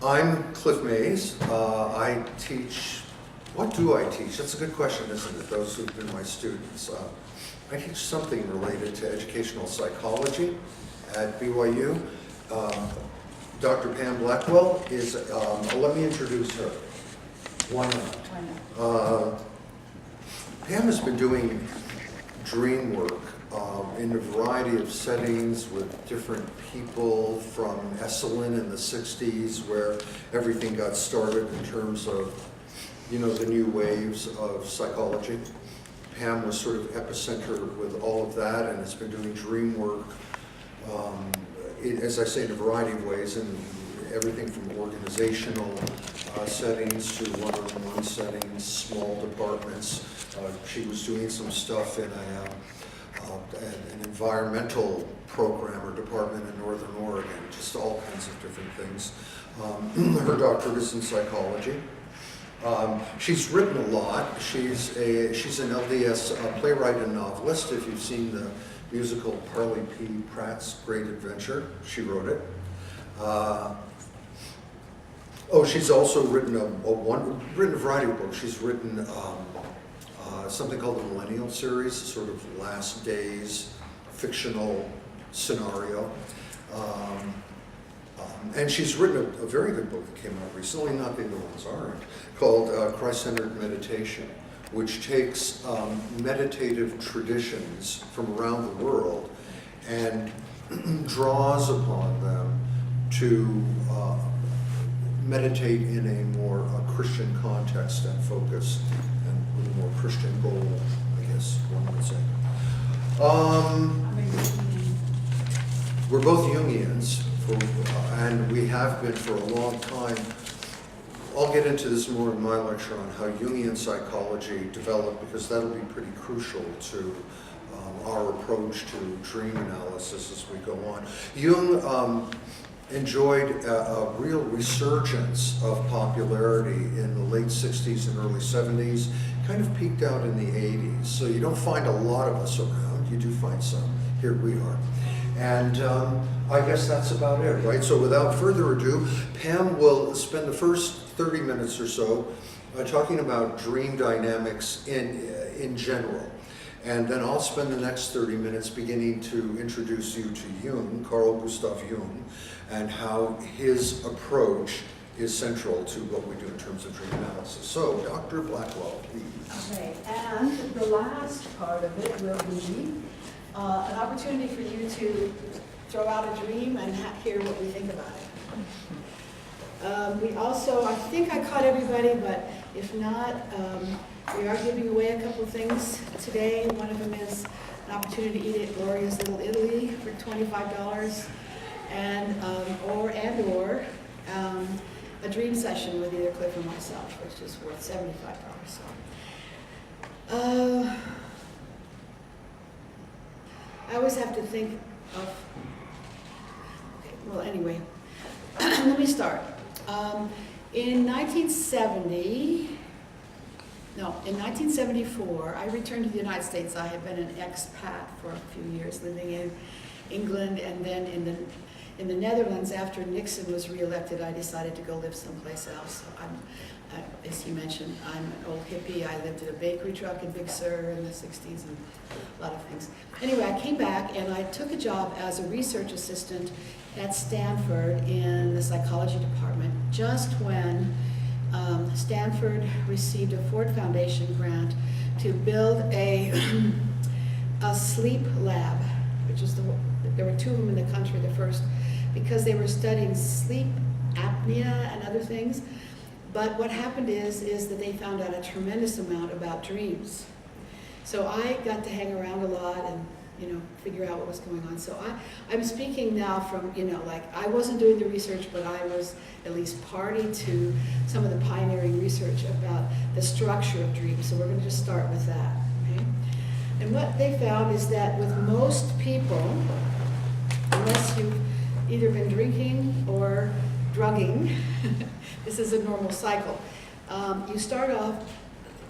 I'm Cliff Mays. I teach, what do I teach? That's a good question, isn't it? Those who've been my students. I teach something related to educational psychology at BYU. Dr. Pam Blackwell is, let me introduce her. Why not? Pam has been doing dream work in a variety of settings with different people, from Esalen in the 60s, where everything got started in terms of, you know, the new waves of psychology. Pam was sort of epicenter with all of that and has been doing dream work, as I say, in a variety of ways, and everything from organizational settings to one-on-one settings, small departments. She was doing some stuff in an environmental program or department in Northern Oregon, just all kinds of different things. Her doctorate is in psychology. She's written a lot. She's an LDS playwright and novelist. If you've seen the musical Parley P. Pratt's Great Adventure, she wrote it. She's also written written a variety of books. She's written something called the Millennial Series, a sort of last days fictional scenario. And she's written a very good book that came out recently, not the other ones aren't, called Christ-Centered Meditation, which takes meditative traditions from around the world and draws upon them to meditate in a more Christian context and focus, and with a more Christian goal, I guess one would say. We're both Jungians, and we have been for a long time. I'll get into this more in my lecture on how Jungian psychology developed, because that'll be pretty crucial to our approach to dream analysis as we go on. Jung enjoyed a real resurgence of popularity in the late 60s and early 70s, kind of peaked out in the 80s. So you don't find a lot of us around, you do find some. Here we are. And I guess that's about it, right? So without further ado, Pam will spend the first 30 minutes or so talking about dream dynamics in general. And then I'll spend the next 30 minutes beginning to introduce you to Jung, Carl Gustav Jung, and how his approach is central to what we do in terms of dream analysis. So, Dr. Blackwell, please. Okay, and the last part of it will be an opportunity for you to throw out a dream and hear what we think about it. We also, I think I caught everybody, but if not, we are giving away a couple of things today. One of them is an opportunity to eat at Gloria's Little Italy for $25, and or a dream session with either Cliff or myself, which is worth $75. So, I always have to think of. Okay, well, anyway, let me start. In 1974, I returned to the United States. I had been an expat for a few years, living in England, and then in the Netherlands. After Nixon was reelected, I decided to go live someplace else. So as you mentioned, I'm an old hippie. I lived in a bakery truck in Big Sur in the 60s and a lot of things. Anyway, I came back and I took a job as a research assistant at Stanford in the psychology department just when Stanford received a Ford Foundation grant to build a sleep lab, which is there were two of them in the country, the first, because they were studying sleep apnea and other things. But what happened is that they found out a tremendous amount about dreams. So I got to hang around a lot and, figure out what was going on. So I'm speaking now from, I wasn't doing the research, but I was at least party to some of the pioneering research about the structure of dreams. So we're going to just start with that. Okay? And what they found is that with most people, unless you've either been drinking or drugging, this is a normal cycle. You start off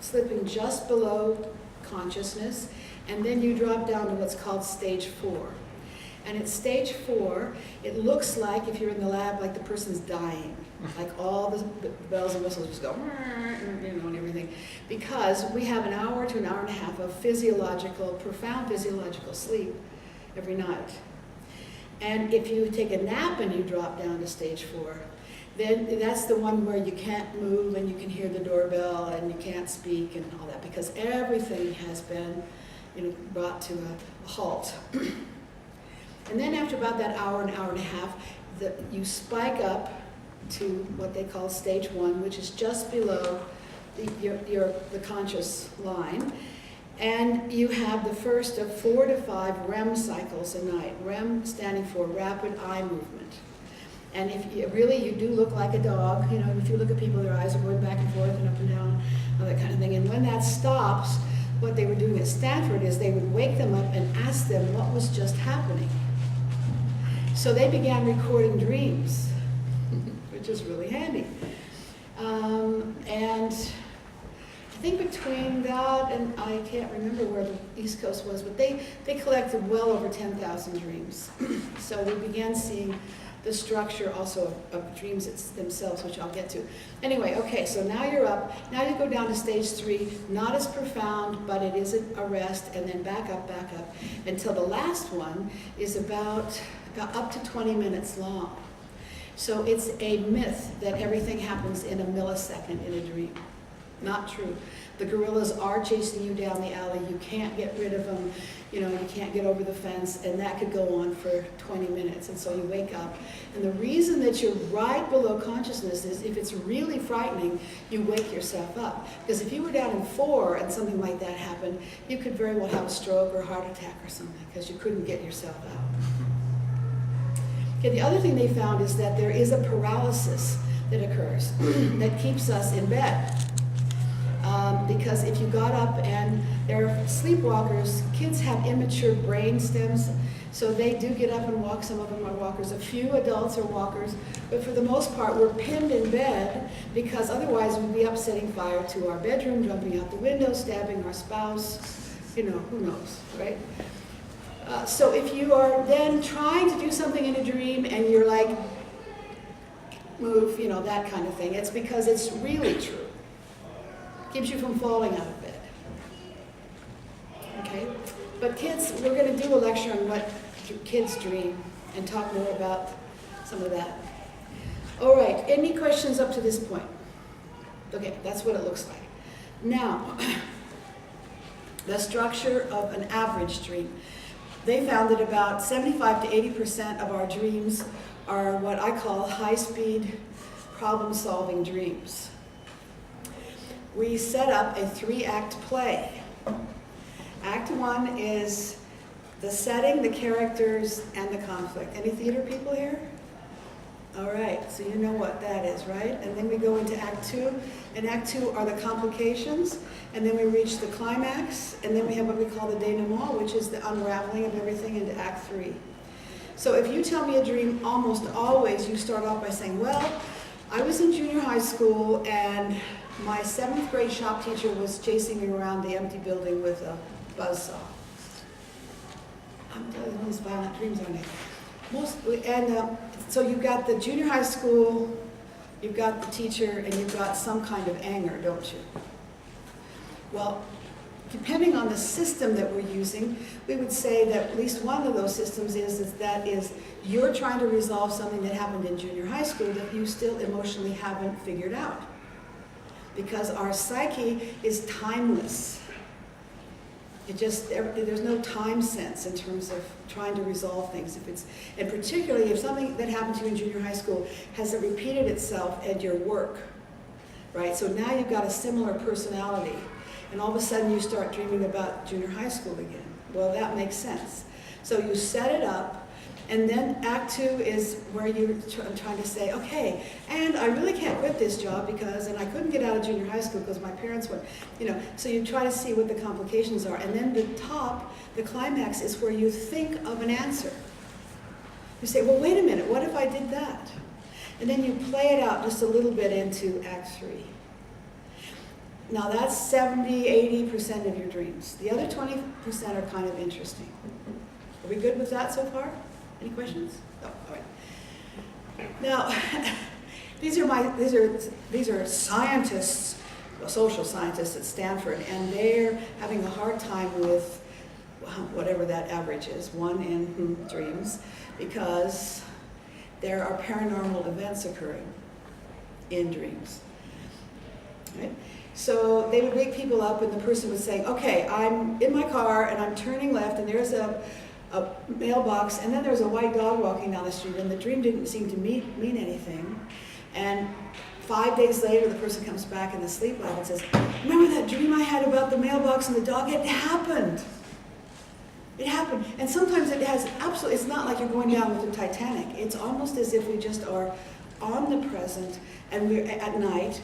slipping just below consciousness, and then you drop down to what's called stage 4. And at stage 4, it looks like, if you're in the lab, like the person's dying. Like all the bells and whistles just go, you know, and everything. Because we have an hour to an hour and a half of profound physiological sleep every night. And if you take a nap and you drop down to stage 4, then that's the one where you can't move and you can hear the doorbell and you can't speak and all that, because everything has been, you know, brought to a halt. And then after about that hour and a half, you spike up to what they call stage 1, which is just below the conscious line. And you have the first of 4 to 5 REM cycles a night. REM standing for rapid eye movement. And if you do look like a dog, you know, if you look at people, their eyes are going back and forth and up and down, all that kind of thing. And when that stops, what they were doing at Stanford is they would wake them up and ask them what was just happening. So they began recording dreams, which is really handy. And I think between that and I can't remember where the East Coast was, but they collected well over 10,000 dreams. So we began seeing the structure also of dreams themselves, which I'll get to. Anyway, okay, so now you're up. Now you go down to stage 3, not as profound, but it is a rest, and then back up, until the last one is about up to 20 minutes long. So it's a myth that everything happens in a millisecond in a dream. Not true. The gorillas are chasing you down the alley. You can't get rid of them. You know, you can't get over the fence, and that could go on for 20 minutes. And so you wake up. And the reason that you're right below consciousness is if it's really frightening, you wake yourself up. Because if you were down in 4 and something like that happened, you could very well have a stroke or a heart attack or something because you couldn't get yourself out. Okay, the other thing they found is that there is a paralysis that occurs that keeps us in bed. Because if you got up, and there are sleepwalkers, kids have immature brain stems, so they do get up and walk. Some of them are walkers. A few adults are walkers, but for the most part, we're pinned in bed because otherwise we'd be up setting fire to our bedroom, jumping out the window, stabbing our spouse, you know, who knows, right? So if you are then trying to do something in a dream and you're like, move, you know, that kind of thing, it's because it's really true. Keeps you from falling out of bed. Okay? But kids, we're going to do a lecture on what kids dream and talk more about some of that. All right, any questions up to this point? Okay, that's what it looks like. Now, the structure of an average dream. They found that about 75 to 80% of our dreams are what I call high-speed problem-solving dreams. We set up a 3-act play. Act 1 is the setting, the characters, and the conflict. Any theater people here? All right, so you know what that is, right? And then we go into Act 2. And Act 2 are the complications, and then we reach the climax, and then we have what we call the denouement, which is the unraveling of everything into Act 3. So if you tell me a dream, almost always you start off by saying, well, I was in junior high school, and my 7th grade shop teacher was chasing me around the empty building with a buzzsaw. I'm telling you, these violent dreams, aren't they? So you've got the junior high school, you've got the teacher, and you've got some kind of anger, don't you? Well, depending on the system that we're using, we would say that at least one of those systems is you're trying to resolve something that happened in junior high school that you still emotionally haven't figured out. Because our psyche is timeless. There's no time sense in terms of trying to resolve things. And particularly if something that happened to you in junior high school hasn't repeated itself at your work, right? So now you've got a similar personality, and all of a sudden you start dreaming about junior high school again. Well, that makes sense. So you set it up, and then Act 2 is where you're trying to say, okay, and I really can't quit this job and I couldn't get out of junior high school because my parents went, you know, so you try to see what the complications are. And then the climax is where you think of an answer. You say, well, wait a minute, what if I did that? And then you play it out just a little bit into Act 3. Now that's 70, 80% of your dreams. The other 20% are kind of interesting. Are we good with that so far? Any questions? Oh, all right. Now, these are scientists, social scientists at Stanford, and they're having a hard time with whatever that average is, 1 in dreams, because there are paranormal events occurring in dreams. Right? So they would wake people up and the person would say, okay, I'm in my car and I'm turning left and there's a mailbox and then there's a white dog walking down the street, and the dream didn't seem to mean anything. And 5 days later the person comes back in the sleep lab and says, remember that dream I had about the mailbox and the dog? It happened. It happened. And sometimes it has absolutely, it's not like you're going down with the Titanic. It's almost as if we just are omnipresent and we're at night.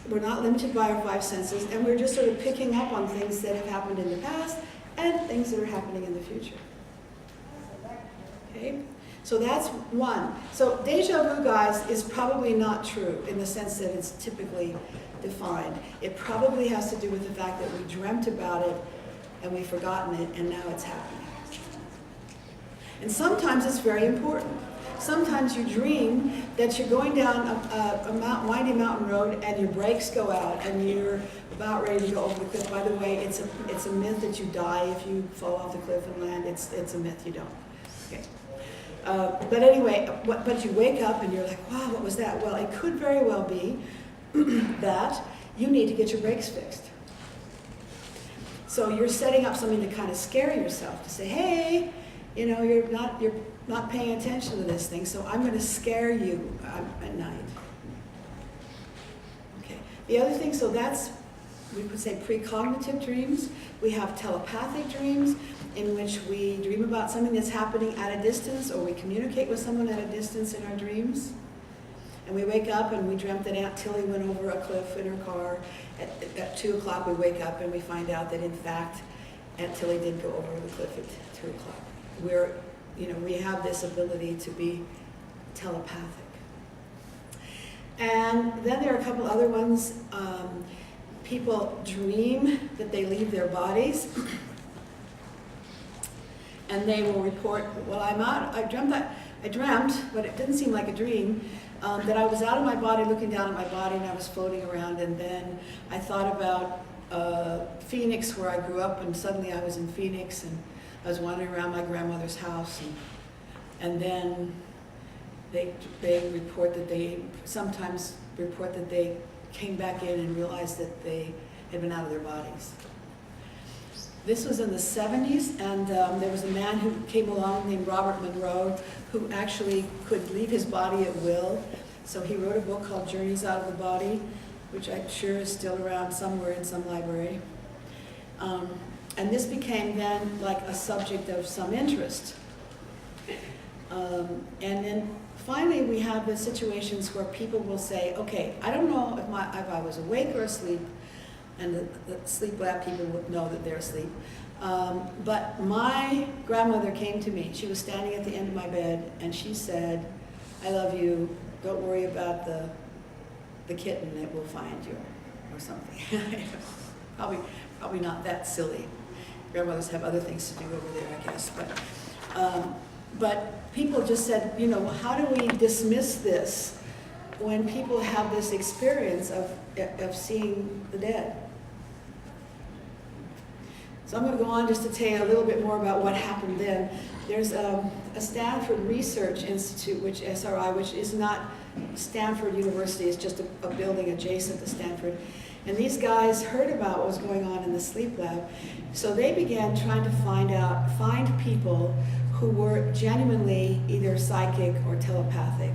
We're not limited by our 5 senses, and we're just sort of picking up on things that have happened in the past and things that are happening in the future. Okay? So that's one. So deja vu, guys, is probably not true in the sense that it's typically defined. It probably has to do with the fact that we dreamt about it and we've forgotten it, and now it's happening. And sometimes it's very important. Sometimes you dream that you're going down a windy mountain road and your brakes go out and you're about ready to go over the cliff. By the way, it's a myth that you die if you fall off the cliff and land. It's a myth, you don't. Okay. But anyway, but you wake up and you're like, wow, what was that? Well, it could very well be that you need to get your brakes fixed. So you're setting up something to kind of scare yourself, to say, hey, you know, you're not paying attention to this thing, so I'm going to scare you at night. Okay. The other thing, so that's, we would say precognitive dreams. We have telepathic dreams, in which we dream about something that's happening at a distance, or we communicate with someone at a distance in our dreams. And we wake up and we dreamt that Aunt Tilly went over a cliff in her car. At 2 o'clock we wake up and we find out that in fact Aunt Tilly did go over the cliff at 2 o'clock. We have this ability to be telepathic. And then there are a couple other ones. People dream that they leave their bodies. And they will report, well, I'm out. I dreamt, but it didn't seem like a dream, that I was out of my body, looking down at my body, and I was floating around. And then I thought about Phoenix, where I grew up, and suddenly I was in Phoenix, and I was wandering around my grandmother's house. And then they sometimes report that they came back in and realized that they had been out of their bodies. This was in the 70s, and there was a man who came along named Robert Monroe, who actually could leave his body at will. So he wrote a book called Journeys Out of the Body, which I'm sure is still around somewhere in some library. And this became then like a subject of some interest. And then finally we have the situations where people will say, okay, I don't know if I was awake or asleep, and the sleep lab people would know that they're asleep. But my grandmother came to me. She was standing at the end of my bed, and she said, I love you, don't worry about the kitten, it will find you, or something. Probably not that silly. Grandmothers have other things to do over there, I guess. But people just said, you know, how do we dismiss this when people have this experience of seeing the dead? So I'm going to go on just to tell you a little bit more about what happened then. There's a Stanford Research Institute, SRI, which is not Stanford University, it's just a building adjacent to Stanford. And these guys heard about what was going on in the sleep lab, so they began trying to find people who were genuinely either psychic or telepathic.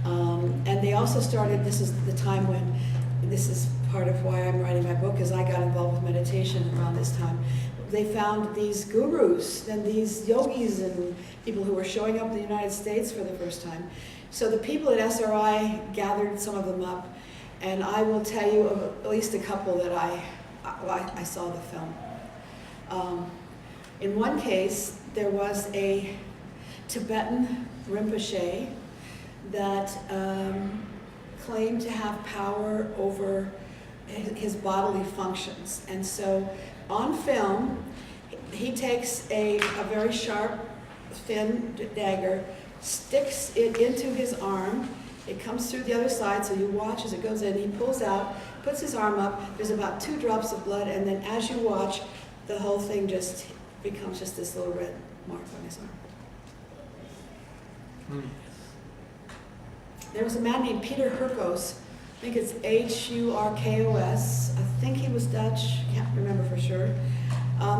And they also started, this is the time when, this is part of why I'm writing my book, is I got involved with meditation around this time. They found these gurus and these yogis and people who were showing up in the United States for the first time. So the people at SRI gathered some of them up, and I will tell you of at least a couple that I saw the film. In one case, there was a Tibetan Rinpoche that claimed to have power over his bodily functions. And so on film, he takes a very sharp thin dagger, sticks it into his arm. It comes through the other side, so you watch as it goes in. He pulls out, puts his arm up. There's about 2 drops of blood, and then as you watch, the whole thing just becomes just this little red mark on his arm. There was a man named Peter Hurkos. I think it's Hurkos. I think he was Dutch. Can't remember for sure.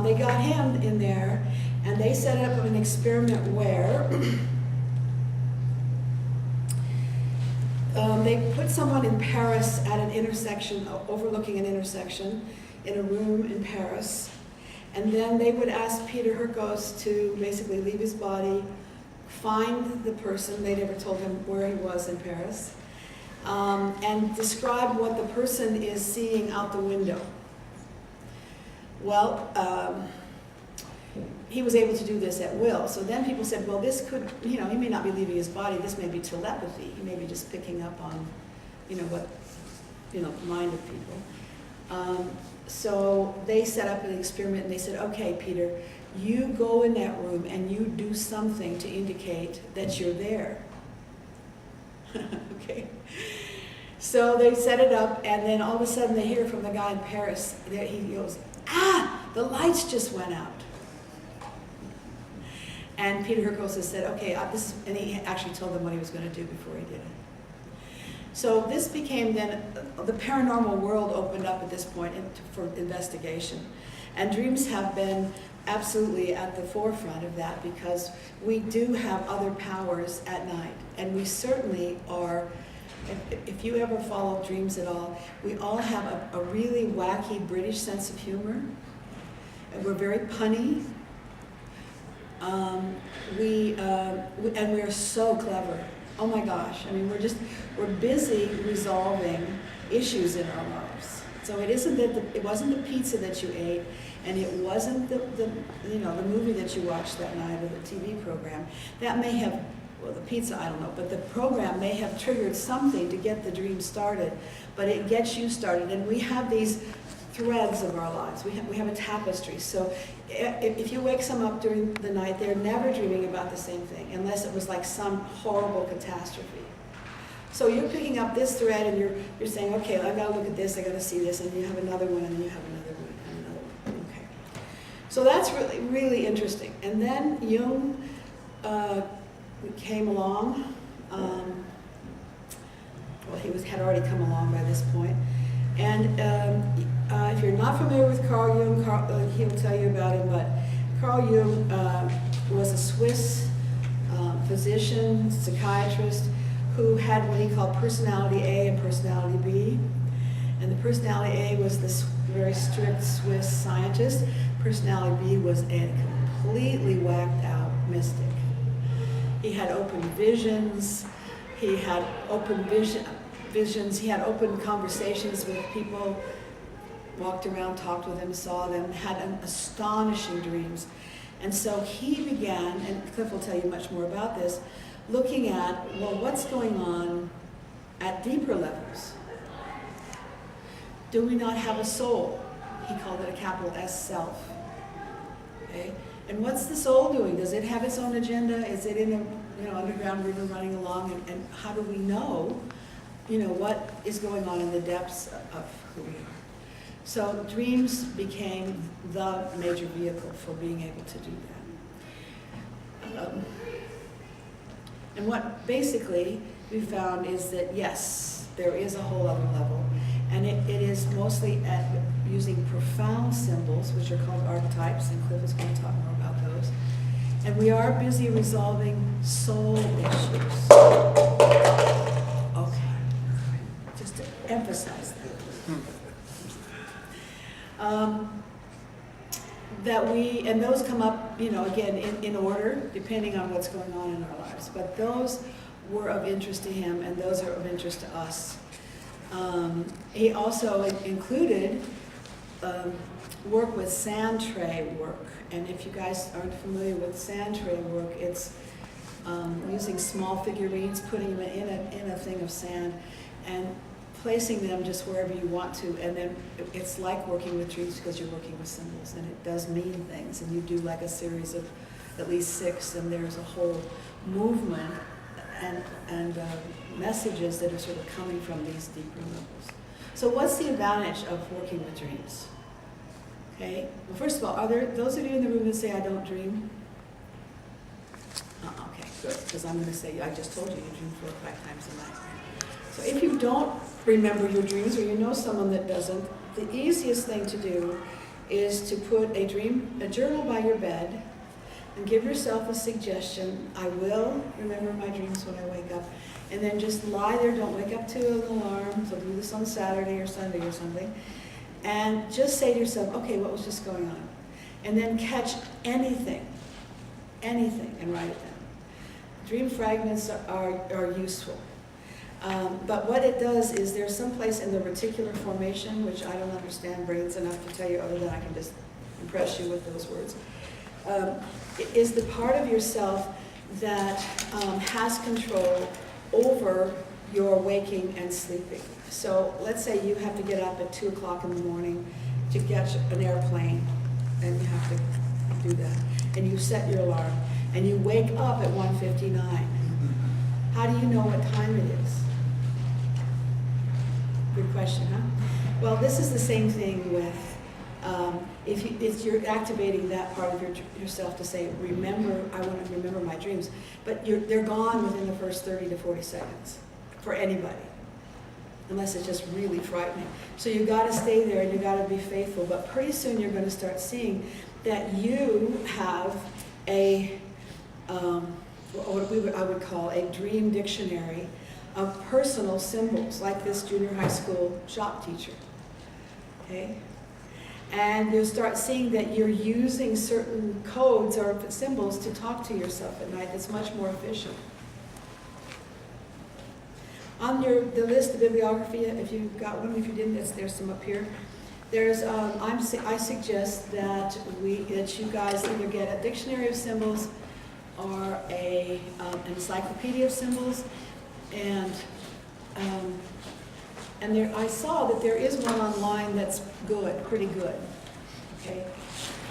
They got him in there, and they set up an experiment where they put someone in Paris at an intersection, overlooking an intersection, in a room in Paris, and then they would ask Peter Hurkos to basically leave his body, find the person. They never told him where he was in Paris, and describe what the person is seeing out the window. Well, he was able to do this at will. So then people said, well, this could, he may not be leaving his body. This may be telepathy. He may be just picking up on, what, the mind of people. So they set up an experiment, and they said, okay, Peter, you go in that room and you do something to indicate that you're there. Okay. So they set it up, and then all of a sudden they hear from the guy in Paris. He goes, the lights just went out. And Peter Hurkos has said, okay, and he actually told them what he was going to do before he did it. So this became then, the paranormal world opened up at this point for investigation. And dreams have been absolutely at the forefront of that, because we do have other powers at night. And we certainly are, if you ever follow dreams at all, we all have a really wacky British sense of humor. And we're very punny. And we're so clever. Oh my gosh, I mean, we're busy resolving issues in our lives. So it wasn't the pizza that you ate, and it wasn't the movie that you watched that night, or the TV program. That may have, well, the pizza, I don't know, but the program may have triggered something to get the dream started, but it gets you started. And we have these threads of our lives. We have a tapestry. So if you wake some up during the night, they're never dreaming about the same thing, unless it was like some horrible catastrophe. So you're picking up this thread, and you're saying, okay, I've got to look at this, I've got to see this, and you have another one, and then you have another one, and another one. Okay. So that's really, really interesting. And then Jung came along. Well, he had already come along by this point. And if you're not familiar with Carl Jung, he'll tell you about him, but Carl Jung was a Swiss physician, psychiatrist, who had what he called personality A and personality B. And the personality A was this very strict Swiss scientist. Personality B was a completely whacked out mystic. He had open visions. He had open visions. He had open conversations with people, walked around, talked with them, saw them, had astonishing dreams. And so he began, and Cliff will tell you much more about this, looking at, well, what's going on at deeper levels? Do we not have a soul? He called it a capital S self. Okay? And what's the soul doing? Does it have its own agenda? Is it in a underground river running along? And how do we know what is going on in the depths of who we are? So dreams became the major vehicle for being able to do that. And what basically we found is that, yes, there is a whole other level. And it is mostly at using profound symbols, which are called archetypes, and Cliff is going to talk more about those. And we are busy resolving soul issues. Okay, just to emphasize that. And those come up, again, in order, depending on what's going on in our lives. But those were of interest to him, and those are of interest to us. He also included work with sand tray work. And if you guys aren't familiar with sand tray work, it's using small figurines, putting them in a thing of sand, and placing them just wherever you want to. And then it's like working with dreams, because you're working with symbols, and it does mean things. And you do like a series of at least 6, and there's a whole movement and messages that are sort of coming from these deeper levels. So what's the advantage of working with dreams? Okay, well, first of all, are there those of you in the room that say, I don't dream? Okay, good, because I'm going to say, I just told you, you dream 4 or 5 times a night. So if you don't remember your dreams, or you know someone that doesn't, the easiest thing to do is to put a journal by your bed, and give yourself a suggestion. I will remember my dreams when I wake up. And then just lie there, don't wake up to an alarm. So do this on Saturday or Sunday or something. And just say to yourself, okay, what was just going on? And then catch anything, and write it down. Dream fragments are useful. But what it does is there's some place in the reticular formation, which I don't understand brains enough to tell you other than I can just impress you with those words. Is the part of yourself that has control over your waking and sleeping. So let's say you have to get up at 2 o'clock in the morning to catch an airplane, and you have to do that. And you set your alarm, and you wake up at 1:59. How do you know what time it is? Good question, huh? Well, this is the same thing with if you're activating that part of yourself to say, remember, I want to remember my dreams, but they're gone within the first 30 to 40 seconds for anybody, unless it's just really frightening. So you got to stay there and you got to be faithful, but pretty soon you're going to start seeing that you have what I would call a dream dictionary of personal symbols, like this junior high school shop teacher. Okay? And you'll start seeing that you're using certain codes or symbols to talk to yourself at night. That's much more efficient. On the list of bibliography, if you've got one, if you didn't, there's some up here. There's I suggest that you guys either get a dictionary of symbols or an encyclopedia of symbols, and there, I saw that there is one online that's good, pretty good. Okay,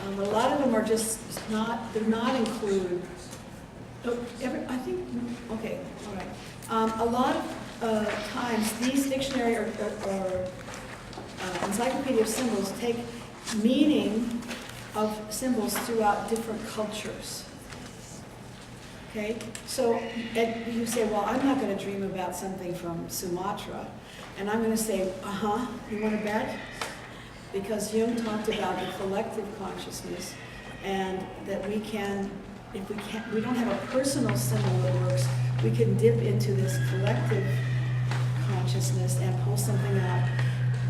a lot of them are just they're not included. I think, okay, all right. A lot of times these dictionary or encyclopedia of symbols take meaning of symbols throughout different cultures. Okay, so you say, well, I'm not going to dream about something from Sumatra. And I'm going to say, you want to bet? Because Jung talked about the collective consciousness, and that we can, if we don't have a personal symbol that works, we can dip into this collective consciousness and pull something out.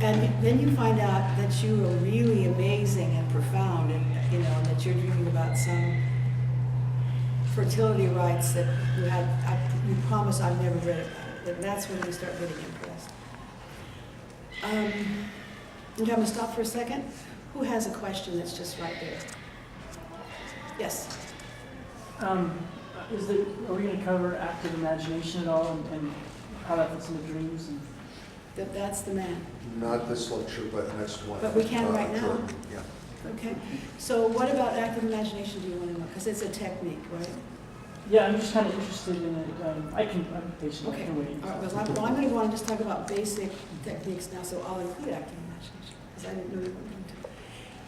And then you find out that you are really amazing and profound, and that you're dreaming about some fertility rites that you promise I've never read about. And that's when you start getting impressed. I'm going to stop for a second. Who has a question that's just right there? Yes. Are we going to cover active imagination at all, and how that fits into dreams? And That's the man. Not this lecture, but next one. But we can right now. Jordan, yeah. Okay. So what about active imagination do you want to know? Because it's a technique, right? Yeah, I'm just kind of interested in it. I'm patient. Okay. I can wait. All right. Well, I'm going to go on and just talk about basic techniques now, so I'll include active imagination, because I didn't know you were going to.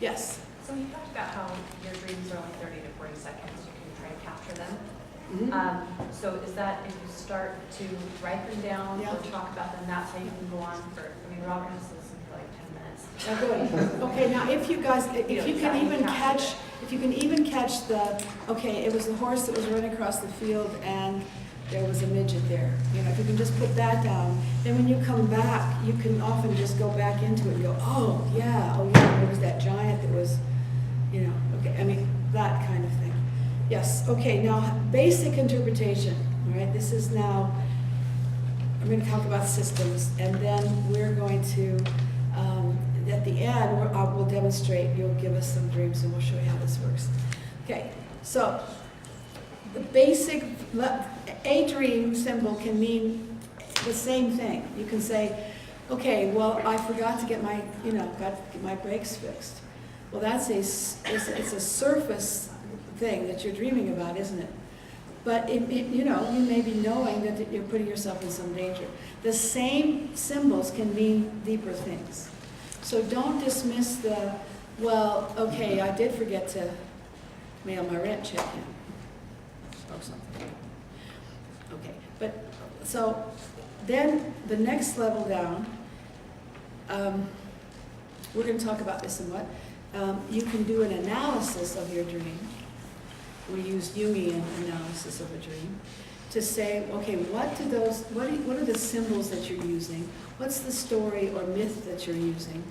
Yes? So you talked about how your dreams are only 30 to 40 seconds. You can try to capture them. Mm-hmm. So is that if you start to write them down Yeah. or talk about them, that's how you can go on for, Robert has to listen for like 10 minutes. Now, good. Okay, now if you guys, if you can even catch the, okay, it was the horse that was running across the field and there was a midget there. If you can just put that down, then when you come back, you can often just go back into it and go, oh yeah, there was that giant that was, okay, that kind of thing. Yes, okay, now basic interpretation, all right? This is now, I'm going to talk about systems, and then we're going to, at the end, we'll demonstrate, you'll give us some dreams, and we'll show you how this works. Okay, so the basic, a dream symbol can mean the same thing. You can say, okay, well, I forgot to get my, got to get my brakes fixed. Well, it's a surface thing that you're dreaming about, isn't it? But you know, you may be knowing that you're putting yourself in some danger. The same symbols can mean deeper things. So don't dismiss the, well, okay, I did forget to mail my rent check in, or something. Okay, but, so, then the next level down, we're going to talk about this somewhat. You can do an analysis of your dream. We use Jungian analysis of a dream to say, okay, what are the symbols that you're using? What's the story or myth that you're using?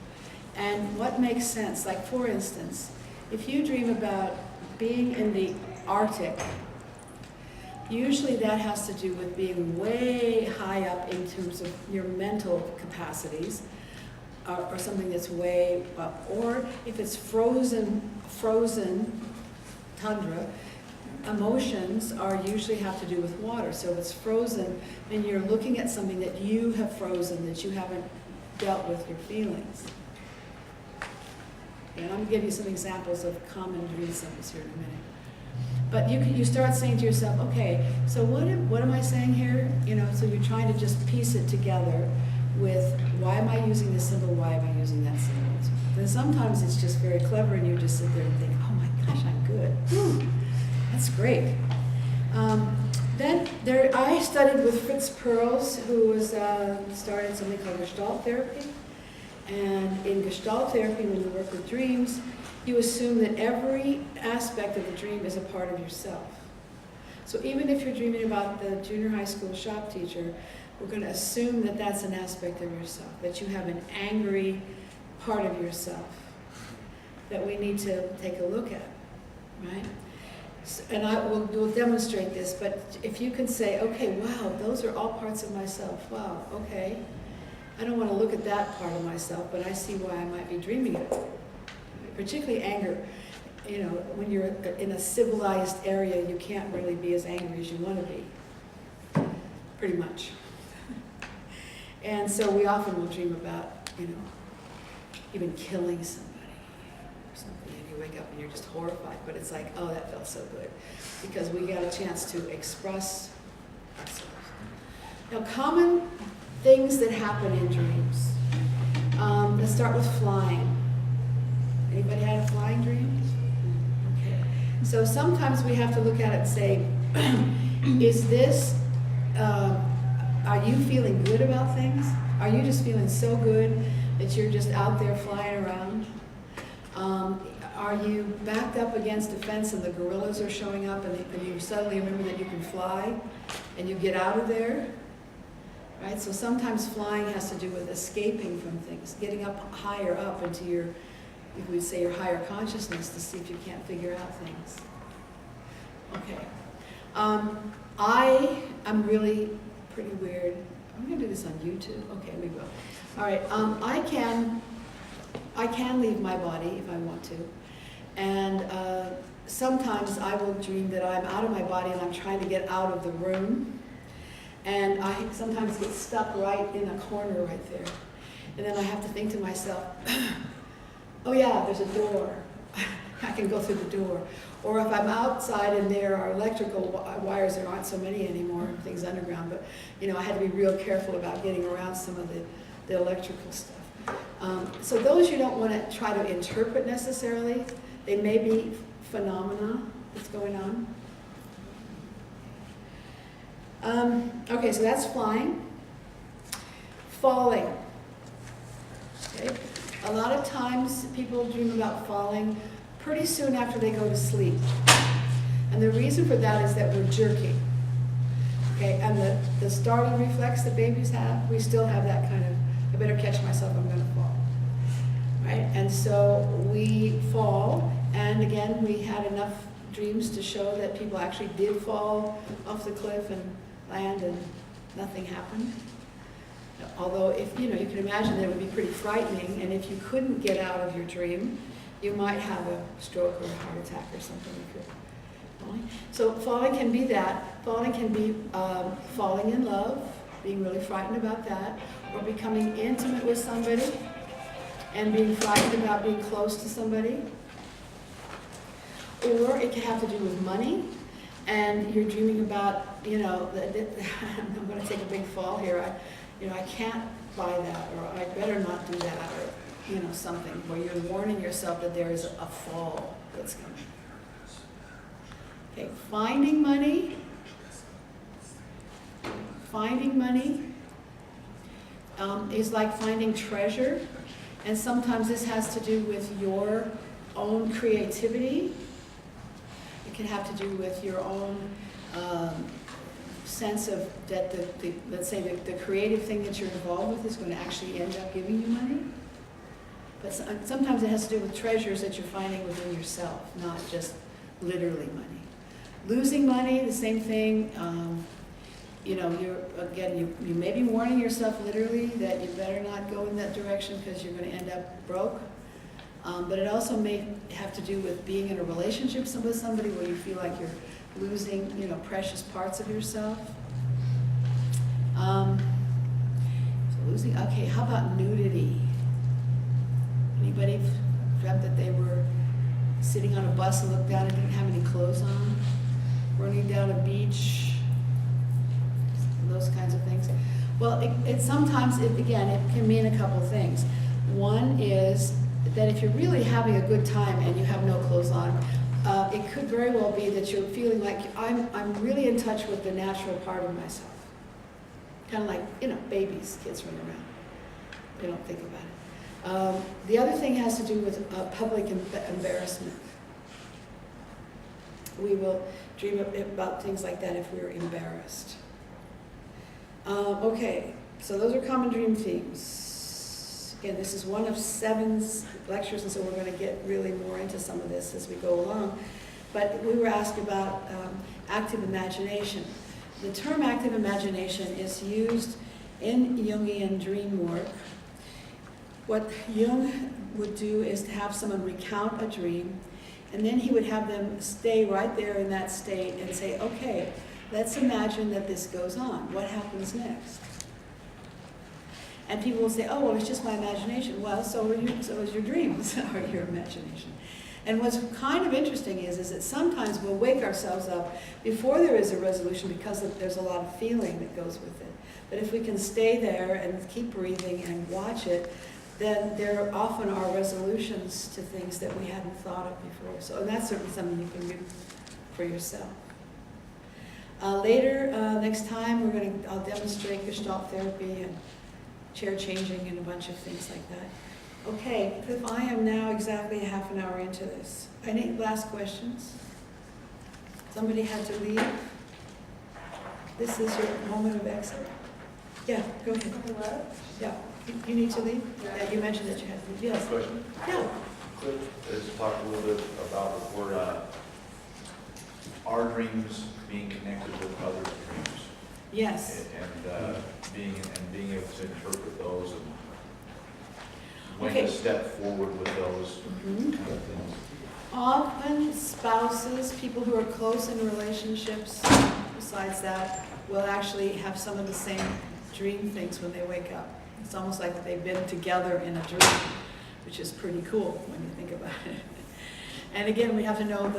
And what makes sense? Like, for instance, if you dream about being in the Arctic, usually that has to do with being way high up in terms of your mental capacities, or something that's way up. Or if it's frozen tundra, emotions are usually have to do with water. So if it's frozen, then you're looking at something that you have frozen, that you haven't dealt with your feelings. And I'm going to give you some examples of common dream symbols here in a minute. But you start saying to yourself, okay, so what am I saying here? You know, so you're trying to just piece it together with, why am I using this symbol? Why am I using that symbol? Then sometimes it's just very clever, and you just sit there and think, oh my gosh, I'm good. Whew, that's great. I studied with Fritz Perls, who was started something called Gestalt therapy. And in Gestalt therapy, when you work with dreams, you assume that every aspect of the dream is a part of yourself. So even if you're dreaming about the junior high school shop teacher, we're going to assume that that's an aspect of yourself, that you have an angry part of yourself that we need to take a look at, right? So, and we'll demonstrate this, but if you can say, okay, wow, those are all parts of myself. Wow, okay. I don't want to look at that part of myself, but I see why I might be dreaming it. Particularly anger. You know, when you're in a civilized area, you can't really be as angry as you want to be. Pretty much. And so we often will dream about, you know, even killing somebody or something, and you wake up and you're just horrified, but it's like, oh, that felt so good, because we got a chance to express ourselves. Now, common things that happen in dreams. Let's start with flying. Anybody had a flying dream? Okay. So sometimes we have to look at it and say, is this, are you feeling good about things? Are you just feeling so good that you're just out there flying around? Are you backed up against a fence and the gorillas are showing up, and you suddenly remember that you can fly and you get out of there? Right? So sometimes flying has to do with escaping from things, getting up higher up into your, you would say, your higher consciousness, to see if you can't figure out things. Okay. I'm really pretty weird. I'm going to do this on YouTube. Okay, we will. All right. I can leave my body if I want to. And sometimes I will dream that I'm out of my body and I'm trying to get out of the room. And I sometimes get stuck right in a corner right there. And then I have to think to myself, oh yeah, there's a door. I can go through the door. Or if I'm outside and there are electrical wires, there aren't so many anymore, things underground, but you know, I had to be real careful about getting around some of the electrical stuff. So those you don't want to try to interpret necessarily. They may be phenomena that's going on. Okay, so that's flying. Falling. Okay. A lot of times people dream about falling pretty soon after they go to sleep. And the reason for that is that we're jerking. Okay, and the startle reflex that babies have, we still have that kind of, I better catch myself, I'm going to fall. Right? And so we fall, and again, we had enough dreams to show that people actually did fall off the cliff and land and nothing happened. Although, if you know, you can imagine that it would be pretty frightening, and if you couldn't get out of your dream, you might have a stroke or a heart attack or something if you're falling. So falling can be that. Falling can be falling in love, being really frightened about that, or becoming intimate with somebody and being frightened about being close to somebody. Or it can have to do with money, and you're dreaming about, I'm gonna take a big fall here, I can't buy that, or I better not do that, or, something, where you're warning yourself that there is a fall that's coming. Okay, finding money is like finding treasure, and sometimes this has to do with your own creativity. It can have to do with your own sense of that let's say the creative thing that you're involved with is going to actually end up giving you money. But sometimes it has to do with treasures that you're finding within yourself, not just literally money. Losing money, the same thing. You may be warning yourself literally that you better not go in that direction because you're going to end up broke. But it also may have to do with being in a relationship with somebody where you feel like you're losing, precious parts of yourself. Okay, how about nudity? Anybody dreamt that they were sitting on a bus and looked down and didn't have any clothes on? Running down a beach? Those kinds of things. Well, it sometimes can mean a couple things. One is that if you're really having a good time and you have no clothes on, it could very well be that you're feeling like I'm really in touch with the natural part of myself. Kind of like, babies, kids run around. They don't think about it. The other thing has to do with public embarrassment. We will dream about things like that if we're embarrassed. Okay, so those are common dream themes. Again, this is one of 7 lectures, and so we're going to get really more into some of this as we go along. But we were asked about active imagination. The term active imagination is used in Jungian dream work. What Jung would do is to have someone recount a dream, and then he would have them stay right there in that state and say, okay, let's imagine that this goes on. What happens next? And people will say, oh, well, it's just my imagination. Well, so is your dreams or your imagination. And what's kind of interesting is that sometimes we'll wake ourselves up before there is a resolution because there's a lot of feeling that goes with it. But if we can stay there and keep breathing and watch it, then there often are resolutions to things that we hadn't thought of before. So that's certainly something you can do for yourself. Later, next time, I'll demonstrate Gestalt therapy and chair changing and a bunch of things like that. Okay, I am now exactly half an hour into this. Any last questions? Somebody had to leave? This is your moment of exit. Yeah, go ahead. Yeah, you need to leave? Yeah, you mentioned that you had to leave. Yes. Question? Yeah. Let's talk a little bit about before our dreams being connected with other dreams. Yes. And being able to interpret those and when Okay. to step forward with those Mhm. kind of things. Often spouses, people who are close in relationships, besides that, will actually have some of the same dream things when they wake up. It's almost like they've been together in a dream, which is pretty cool when you think about it. And again, we have to know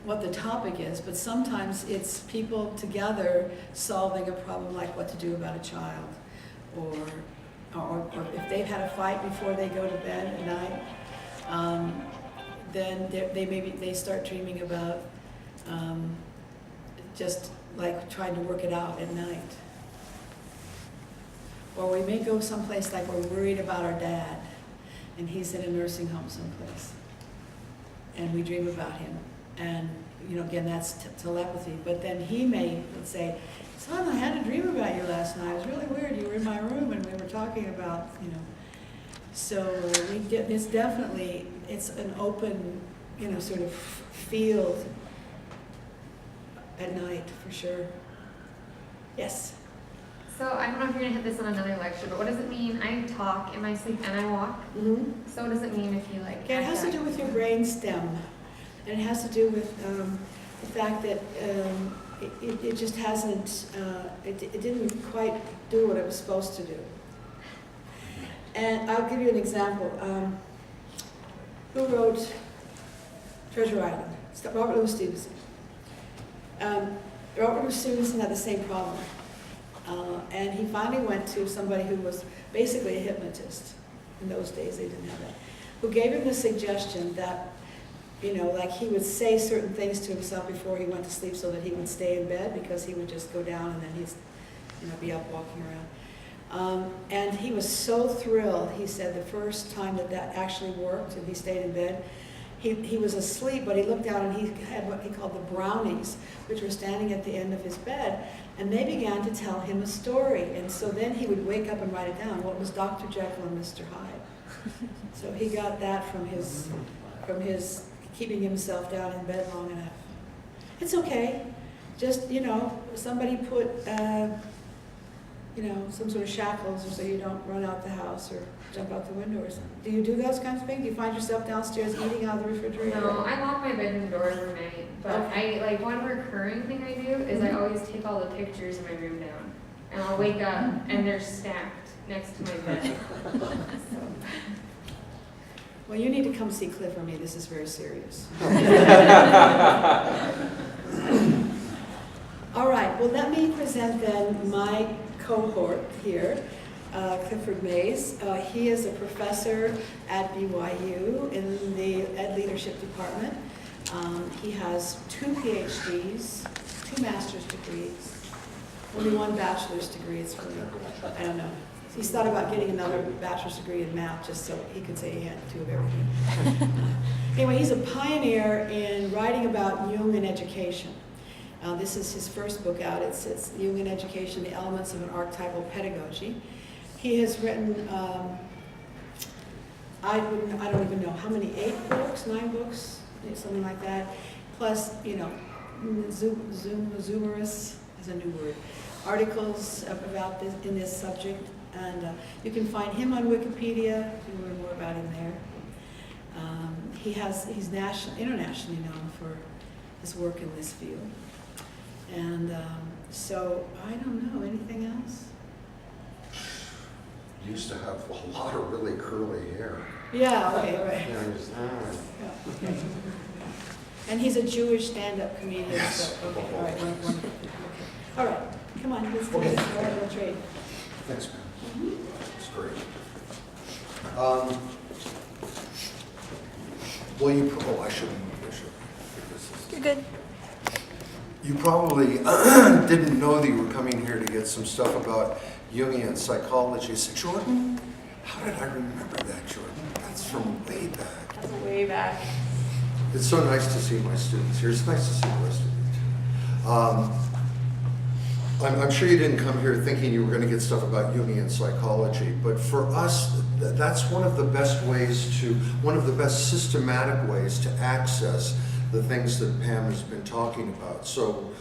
what the topic is, but sometimes it's people together solving a problem like what to do about a child, or if they've had a fight before they go to bed at night, then they start dreaming about just like trying to work it out at night. Or we may go someplace like we're worried about our dad, and he's in a nursing home someplace, and we dream about him. And, again, that's telepathy. But then he may say, son, I had a dream about you last night. It was really weird. You were in my room and we were talking about, So it's an open, sort of field at night, for sure. Yes? So I don't know if you're gonna hit this in another lecture, but what does it mean? I talk in my sleep and I walk. Mm-hmm. So what does it mean if you Okay, it has to do with your brain stem, and it has to do with the fact that it just hasn't, it didn't quite do what it was supposed to do. And I'll give you an example. Who wrote Treasure Island. It's Robert Louis Stevenson. Robert Louis Stevenson had the same problem. And he finally went to somebody who was basically a hypnotist. In those days, they didn't have that. Who gave him the suggestion that, like he would say certain things to himself before he went to sleep so that he would stay in bed, because he would just go down and then he'd, be up walking around. And he was so thrilled, he said, the first time that actually worked and he stayed in bed. He was asleep, but he looked out and he had what he called the brownies, which were standing at the end of his bed, and they began to tell him a story. And so then he would wake up and write it down. Well, it was Dr. Jekyll and Mr. Hyde. So he got that from his keeping himself down in bed long enough. It's okay. Just, somebody put, some sort of shackles so you don't run out the house or jump out the window or something. Do you do those kinds of things? Do you find yourself downstairs eating out of the refrigerator? No, I lock my bedroom door every night, but Okay. one recurring thing I do is I always take all the pictures in my room down. And I'll wake up and they're stacked next to my bed. So. Well, you need to come see Cliff or me. This is very serious. All right, well, let me present then my cohort here, Clifford Mays. He is a professor at BYU in the Ed Leadership Department. He has 2 PhDs, 2 master's degrees, only 1 bachelor's degree. It's really, I don't know. He's thought about getting another bachelor's degree in math just so he could say he had 2 of everything. Anyway, he's a pioneer in writing about Jung and education. This is his first book out. It's Jung and Education, The Elements of an Archetypal Pedagogy. He has written, I don't even know how many, 8 books, 9 books, something like that. Plus, Zoomerous is a new word. Articles about this in this subject, and you can find him on Wikipedia. You can learn more about him there. He's internationally known for his work in this field. And so I don't know, anything else? Used to have a lot of really curly hair. Yeah, okay, right. Yeah, just, Yeah, okay. And he's a Jewish stand-up comedian. Yes. So, okay, all right, wonderful. Okay. All right, come on, let's do Okay. this. All right, we'll trade. Thanks, man. That's great. Well, I should. You're good. You probably didn't know that you were coming here to get some stuff about Jungian psychology. I said, Jordan, how did I remember that, Jordan? That's from way back. That's way back. It's so nice to see my students here. It's nice to see the rest of you, too. I'm sure you didn't come here thinking you were going to get stuff about Jungian psychology, but for us, that's one of the best systematic ways to access the things that Pam has been talking about. So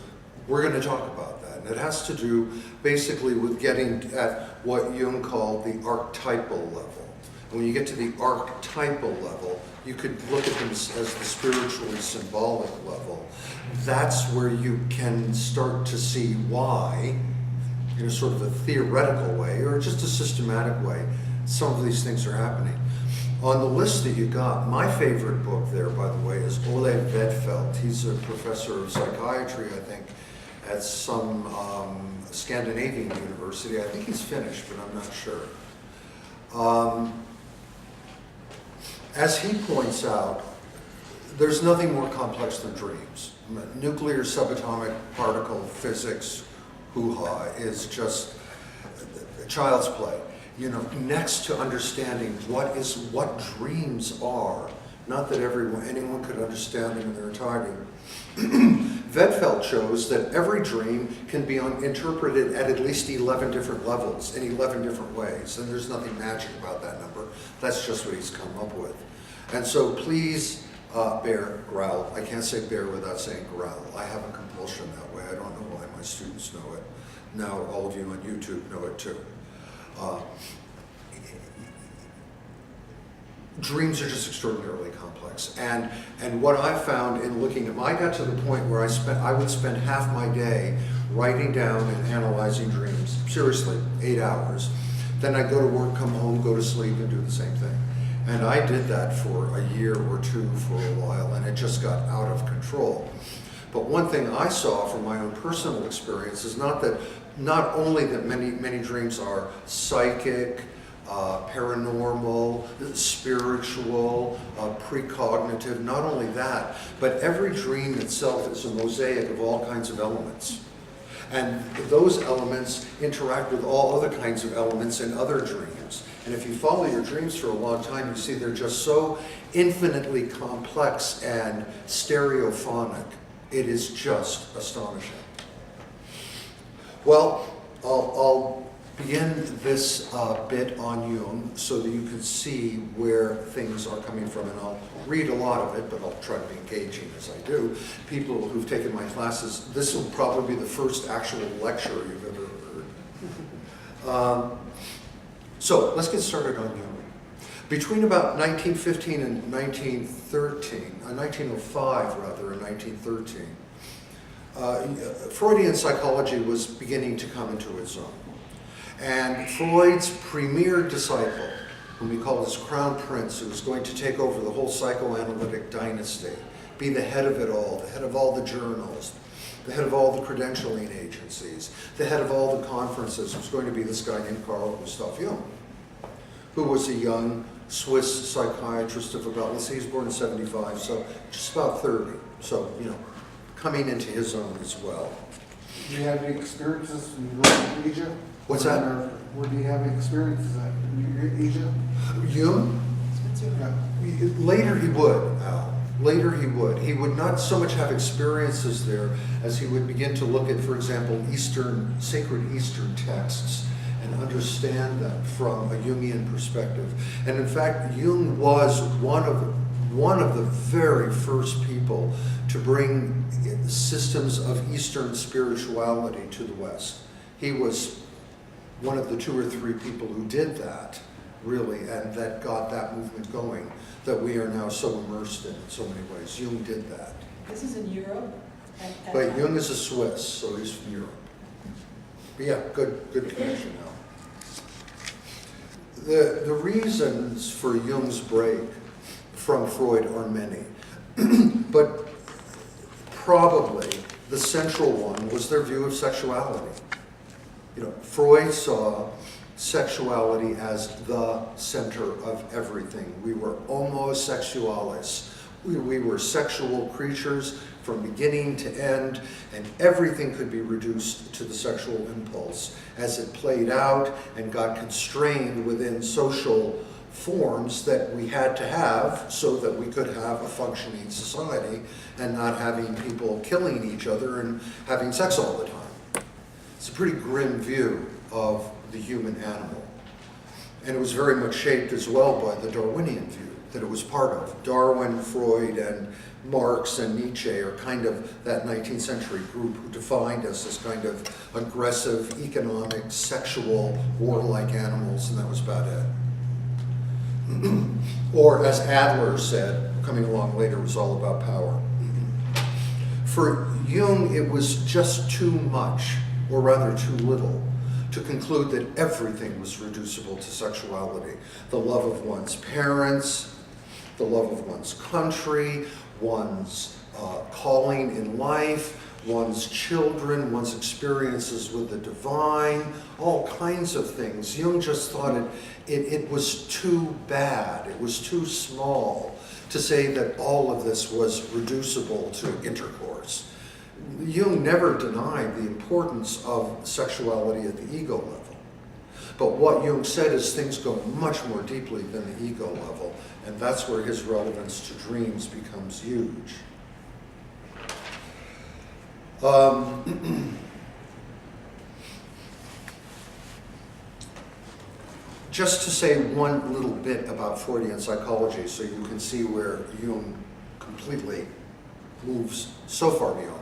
we're going to talk about that. And it has to do basically with getting at what Jung called the archetypal level. And when you get to the archetypal level, you could look at them as the spiritually symbolic level. That's where you can start to see why, in a sort of a theoretical way, or just a systematic way, some of these things are happening. On the list that you got, my favorite book there, by the way, is Ole Vedfeldt. He's a professor of psychiatry, I think, at some Scandinavian university. I think he's Finnish, but I'm not sure. As he points out, there's nothing more complex than dreams. Nuclear subatomic particle physics, hoo-ha, is just child's play. Next to understanding what dreams are, not that anyone could understand them in their entirety. Vedfeldt shows that every dream can be interpreted at least 11 different levels, in 11 different ways, and there's nothing magic about that number. That's just what he's come up with. And so please growl. I can't say bear without saying growl. I have a compulsion that way. I don't know why my students know it. Now all of you on YouTube know it too. Dreams are just extraordinarily complex, and what I found in looking at, I got to the point where I would spend half my day writing down and analyzing dreams. Seriously, 8 hours. Then I'd go to work, come home, go to sleep, and do the same thing. And I did that for a year or two for a while, and it just got out of control. But one thing I saw from my own personal experience is not only that many dreams are psychic, paranormal, spiritual, precognitive, not only that, but every dream itself is a mosaic of all kinds of elements. And those elements interact with all other kinds of elements in other dreams. And if you follow your dreams for a long time, you see they're just so infinitely complex and stereophonic. It is just astonishing. Well, I'll begin this bit on Jung so that you can see where things are coming from. And I'll read a lot of it, but I'll try to be engaging as I do. People who've taken my classes, this will probably be the first actual lecture you've ever heard. So let's get started on Jung. Between about 1915 and 1905 rather, and 1913, Freudian psychology was beginning to come into its own. And Freud's premier disciple, whom we call his crown prince, who was going to take over the whole psychoanalytic dynasty, be the head of it all, the head of all the journals, the head of all the credentialing agencies, the head of all the conferences, was going to be this guy named Carl Gustav Jung, who was a young Swiss psychiatrist of about, let's say he's born in 75, so just about 30. So, coming into his own as well. Do you have any experiences when you were in Asia? What's that? Where do you have experiences at? When you're in Asia? Jung? Yeah. Later he would, Al. Later he would. He would not so much have experiences there as he would begin to look at, for example, sacred Eastern texts and understand them from a Jungian perspective. And in fact, Jung was one of the very first people to bring systems of Eastern spirituality to the West. He was one of the 2 or 3 people who did that, really, and that got that movement going that we are now so immersed in so many ways. Jung did that. This is in Europe? But Jung is a Swiss, so he's from Europe. But yeah, good connection now. The reasons for Jung's break from Freud are many, but probably the central one was their view of sexuality. Freud saw sexuality as the center of everything. We were homosexuales. We were sexual creatures from beginning to end, and everything could be reduced to the sexual impulse as it played out and got constrained within social forms that we had to have so that we could have a functioning society and not having people killing each other and having sex all the time. It's a pretty grim view of the human animal. And it was very much shaped as well by the Darwinian view that it was part of. Darwin, Freud, and Marx and Nietzsche are kind of that 19th century group who defined us as kind of aggressive, economic, sexual, warlike animals, and that was about it. Or as Adler said, coming along later, was all about power. For Jung, it was just too much, or rather too little, to conclude that everything was reducible to sexuality. The love of one's parents, the love of one's country, one's calling in life, one's children, one's experiences with the divine, all kinds of things. Jung just thought it was too bad, it was too small to say that all of this was reducible to intercourse. Jung never denied the importance of sexuality at the ego level. But what Jung said is things go much more deeply than the ego level, and that's where his relevance to dreams becomes huge. Just to say one little bit about Freudian psychology so you can see where Jung completely moves so far beyond that.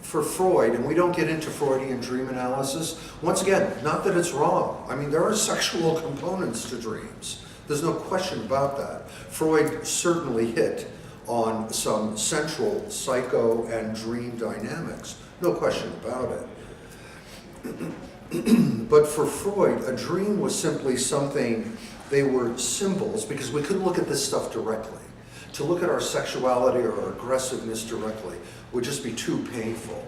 For Freud, and we don't get into Freudian dream analysis, once again, not that it's wrong. I mean, there are sexual components to dreams. There's no question about that. Freud certainly hit on some central psycho and dream dynamics. No question about it. But for Freud, a dream was simply something They were symbols because we couldn't look at this stuff directly. To look at our sexuality or our aggressiveness directly would just be too painful.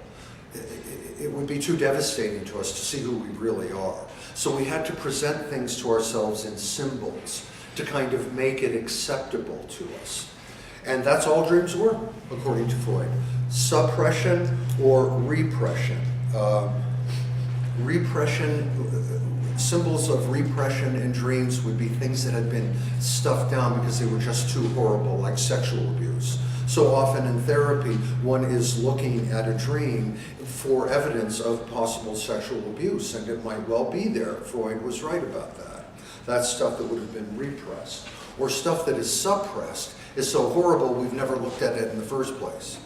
It would be too devastating to us to see who we really are. So we had to present things to ourselves in symbols to kind of make it acceptable to us. And that's all dreams were, according to Freud. Suppression or repression. Symbols of repression in dreams would be things that had been stuffed down because they were just too horrible, like sexual abuse. So often in therapy, one is looking at a dream for evidence of possible sexual abuse, and it might well be there. Freud was right about that. That's stuff that would have been repressed. Or stuff that is suppressed is so horrible we've never looked at it in the first place.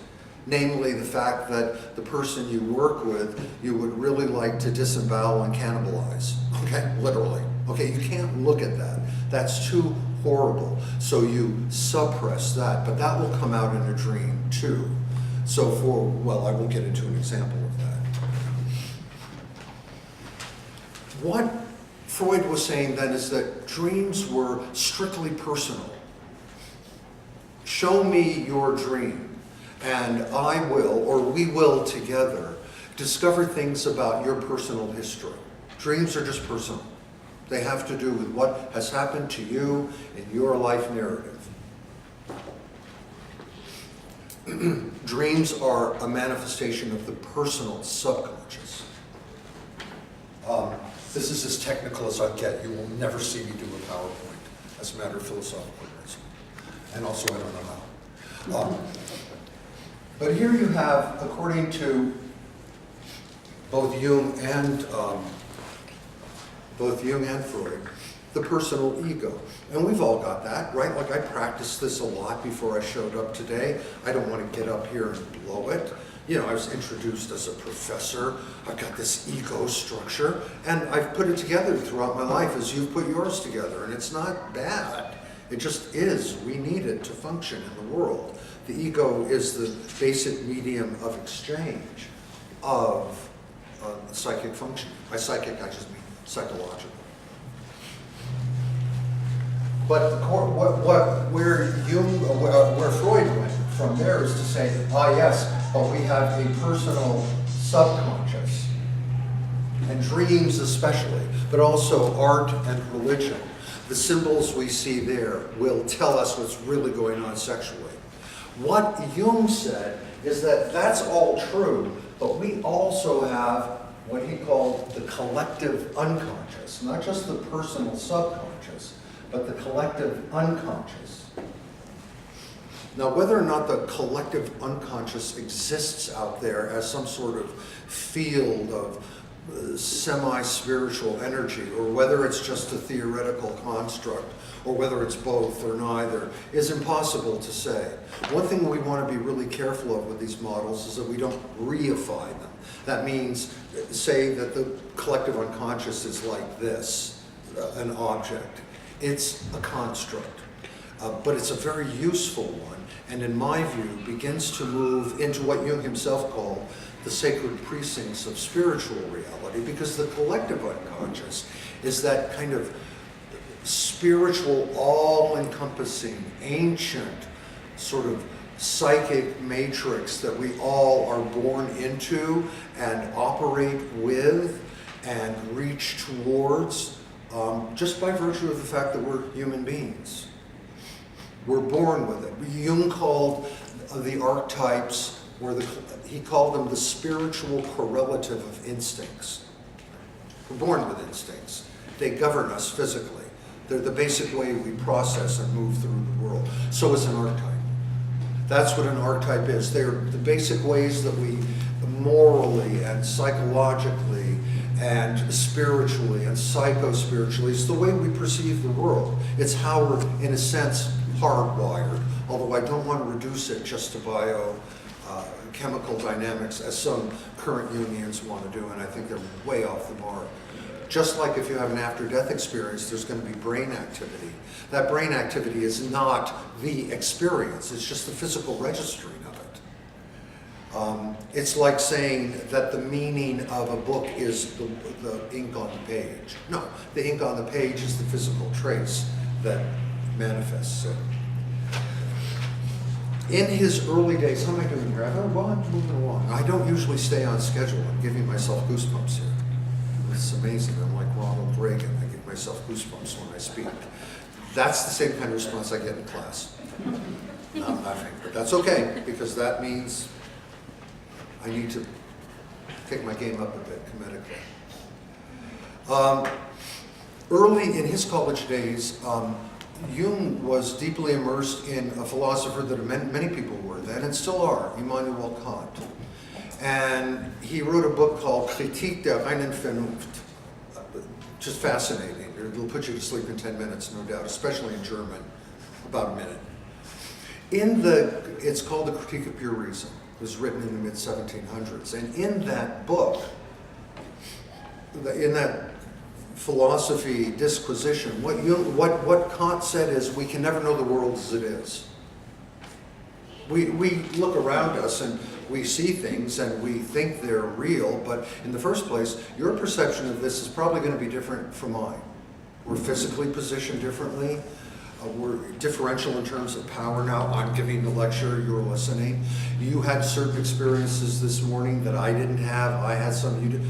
Namely, the fact that the person you work with, you would really like to disembowel and cannibalize. Okay, literally. Okay, you can't look at that. That's too horrible. So you suppress that, but that will come out in a dream too. So well, I won't get into an example of that. What Freud was saying then is that dreams were strictly personal. Show me your dream, and I will, or we will together, discover things about your personal history. Dreams are just personal. They have to do with what has happened to you in your life narrative. Dreams are a manifestation of the personal subconscious. This is as technical as I get. You will never see me do a PowerPoint as a matter of philosophical principle. And also, I don't know how. But here you have, according to both Jung and Freud, the personal ego. And we've all got that, right? Like I practiced this a lot before I showed up today. I don't want to get up here and blow it. You know, I was introduced as a professor. I've got this ego structure, and I've put it together throughout my life as you've put yours together, and it's not bad. It just is. We need it to function in the world. The ego is the basic medium of exchange of psychic function. By psychic, I just mean psychological. But where Freud went from there is to say, yes, but we have a personal subconscious, and dreams especially, but also art and religion. The symbols we see there will tell us what's really going on sexually. What Jung said is that that's all true, but we also have what he called the collective unconscious, not just the personal subconscious, but the collective unconscious. Now, whether or not the collective unconscious exists out there as some sort of field of semi-spiritual energy, or whether it's just a theoretical construct, or whether it's both or neither, is impossible to say. One thing we want to be really careful of with these models is that we don't reify them. That means, say that the collective unconscious is like this, an object. It's a construct, but it's a very useful one, and in my view, begins to move into what Jung himself called the sacred precincts of spiritual reality, because the collective unconscious is that kind of spiritual, all-encompassing, ancient sort of psychic matrix that we all are born into and operate with and reach towards just by virtue of the fact that we're human beings. We're born with it. Jung called the archetypes, he called them the spiritual correlative of instincts. We're born with instincts. They govern us physically. They're the basic way we process and move through the world. So is an archetype. That's what an archetype is. They're the basic ways that we morally and psychologically and spiritually and psycho-spiritually, it's the way we perceive the world. It's how we're, in a sense, hardwired, although I don't want to reduce it just to biochemical dynamics, as some current Jungians want to do, and I think they're way off the mark. Just like if you have an after-death experience, there's going to be brain activity. That brain activity is not the experience, it's just the physical registering of it. It's like saying that the meaning of a book is the ink on the page. No, the ink on the page is the physical trace that manifests it. In his early days, how am I doing here? I'm moving along. I don't usually stay on schedule. I'm giving myself goosebumps here. It's amazing. I'm like Ronald Reagan. I give myself goosebumps when I speak. That's the same kind of response I get in class. Not laughing, but that's okay, because that means I need to take my game up a bit comedically. Early in his college days, Jung was deeply immersed in a philosopher that many people were then and still are, Immanuel Kant. And he wrote a book called Kritik der reinen Vernunft. Just fascinating. It'll put you to sleep in 10 minutes, no doubt, especially in German, about a minute. It's called The Critique of Pure Reason. It was written in the mid-1700s. And in that book, in that philosophy disquisition, what Kant said is, we can never know the world as it is. We look around us and we see things and we think they're real, but in the first place, your perception of this is probably going to be different from mine. We're physically positioned differently. We're differential in terms of power now. I'm giving the lecture, you're listening. You had certain experiences this morning that I didn't have. I had some you did.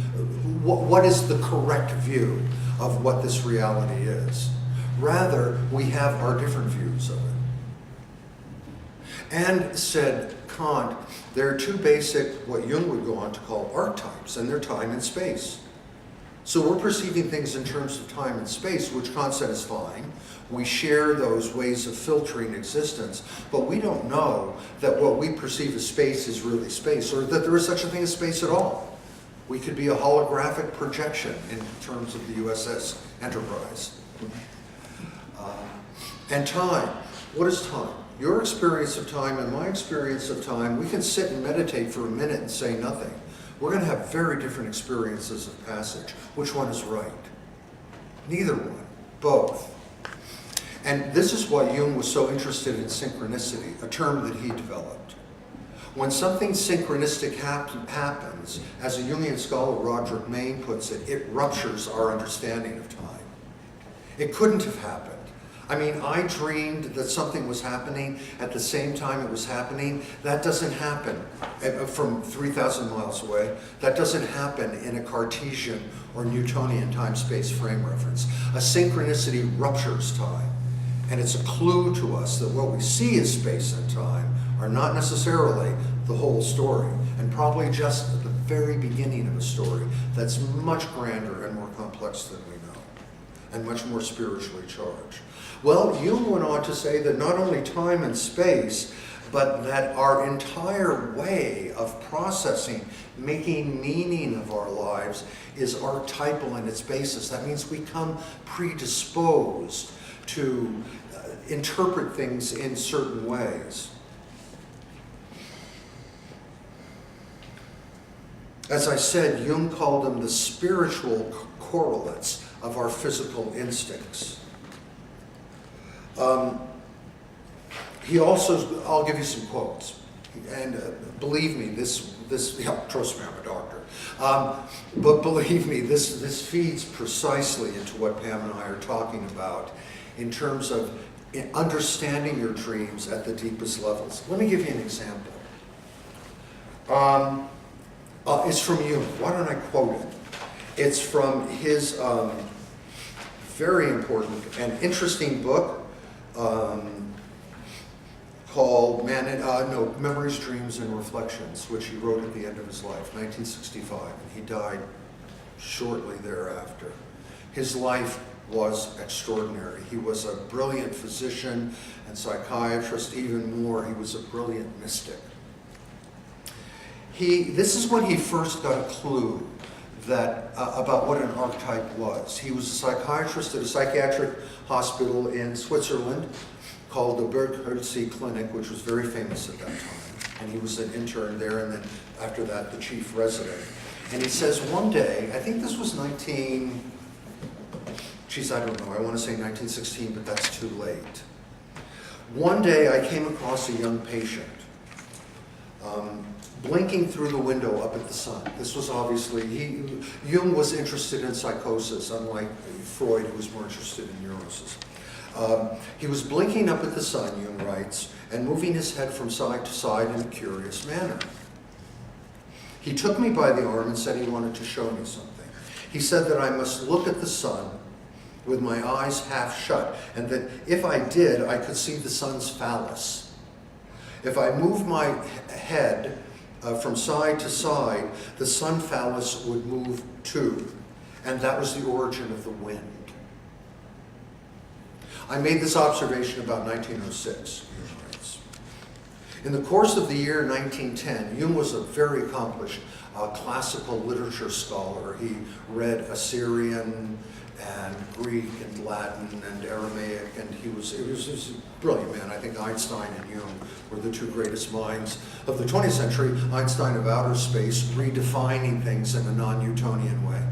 What is the correct view of what this reality is? Rather, we have our different views of it. And said Kant, there are two basic, what Jung would go on to call archetypes, and they're time and space. So we're perceiving things in terms of time and space, which Kant said is fine. We share those ways of filtering existence, but we don't know that what we perceive as space is really space, or that there is such a thing as space at all. We could be a holographic projection in terms of the USS Enterprise. And time. What is time? Your experience of time and my experience of time, we can sit and meditate for a minute and say nothing. We're going to have very different experiences of passage. Which one is right? Neither one. Both. And this is why Jung was so interested in synchronicity, a term that he developed. When something synchronistic happens, as a Jungian scholar, Roderick Mayne puts it, it ruptures our understanding of time. It couldn't have happened. I mean, I dreamed that something was happening at the same time it was happening. That doesn't happen from 3,000 miles away. That doesn't happen in a Cartesian or Newtonian time-space frame reference. A synchronicity ruptures time. And it's a clue to us that what we see as space and time are not necessarily the whole story, and probably just at the very beginning of a story that's much grander and more complex than we know, and much more spiritually charged. Well, Jung went on to say that not only time and space, but that our entire way of processing, making meaning of our lives is archetypal in its basis. That means we come predisposed to interpret things in certain ways. As I said, Jung called them the spiritual correlates of our physical instincts. He also, I'll give you some quotes, and believe me, trust me, I'm a doctor, but believe me, this feeds precisely into what Pam and I are talking about in terms of understanding your dreams at the deepest levels. Let me give you an example. It's from Jung. Why don't I quote it? It's from his very important and interesting book called Memories, Dreams, and Reflections, which he wrote at the end of his life, 1965, and he died shortly thereafter. His life was extraordinary. He was a brilliant physician and psychiatrist. Even more, he was a brilliant mystic. This is when he first got a clue that about what an archetype was. He was a psychiatrist at a psychiatric hospital in Switzerland called the Berghölzli Clinic, which was very famous at that time. And he was an intern there, and then after that, the chief resident. And he says one day, I think this was I don't know, I want to say 1916, but that's too late. One day I came across a young patient blinking through the window up at the sun. This was obviously, Jung was interested in psychosis, unlike Freud, who was more interested in neurosis. He was blinking up at the sun, Jung writes, and moving his head from side to side in a curious manner. He took me by the arm and said he wanted to show me something. He said that I must look at the sun with my eyes half shut, and that if I did, I could see the sun's phallus. If I moved my head from side to side, the sun phallus would move too, and that was the origin of the wind. I made this observation about 1906, Jung writes. In the course of the year 1910, Jung was a very accomplished classical literature scholar. He read Assyrian and Greek and Latin and Aramaic, and he was a brilliant man. I think Einstein and Jung were the two greatest minds of the 20th century. Einstein of outer space, redefining things in a non-Newtonian way,